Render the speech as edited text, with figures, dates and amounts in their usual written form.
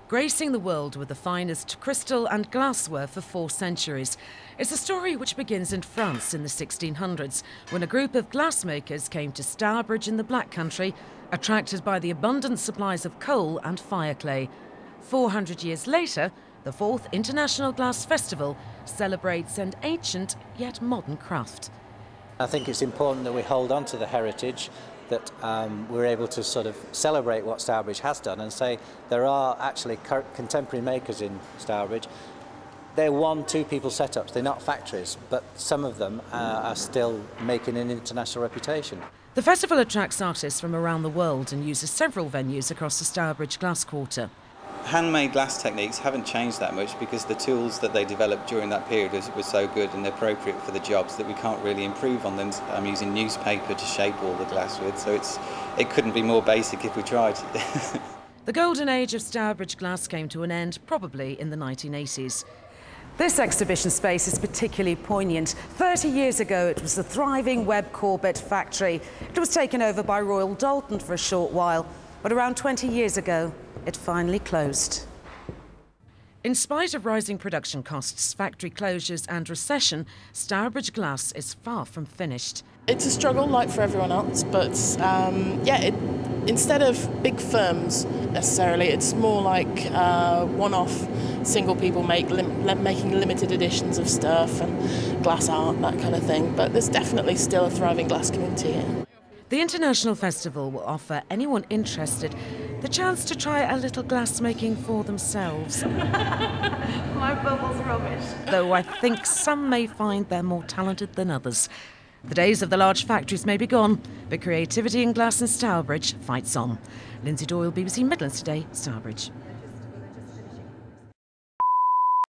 gracing the world with the finest crystal and glassware for 4 centuries. It's a story which begins in France in the 1600s, when a group of glassmakers came to Stourbridge in the Black Country, attracted by the abundant supplies of coal and fireclay. 400 years later, the 4th International Glass Festival celebrates an ancient yet modern craft. I think it's important that we hold on to the heritage, that we're able to sort of celebrate what Stourbridge has done and say there are actually contemporary makers in Stourbridge. They're 1-2 people setups, they're not factories, but some of them are still making an international reputation. The festival attracts artists from around the world and uses several venues across the Stourbridge Glass Quarter. Handmade glass techniques haven't changed that much because the tools that they developed during that period were so good and appropriate for the jobs that we can't really improve on them. I'm using newspaper to shape all the glass with, so it couldn't be more basic if we tried. The golden age of Stourbridge glass came to an end probably in the 1980s. This exhibition space is particularly poignant. 30 years ago, it was the thriving Webb Corbett factory. It was taken over by Royal Dalton for a short while, but around 20 years ago, it finally closed. In spite of rising production costs, factory closures and recession, Stourbridge glass is far from finished. It's a struggle like for everyone else, but instead of big firms necessarily, it's more like one-off single people making limited editions of stuff and glass art, that kind of thing. But there's definitely still a thriving glass community here. The International Festival will offer anyone interested the chance to try a little glass making for themselves. My bubble's rubbish. Though I think some may find they're more talented than others. The days of the large factories may be gone, but creativity in glass in Stourbridge fights on. Lindsay Doyle, BBC Midlands Today, Stourbridge.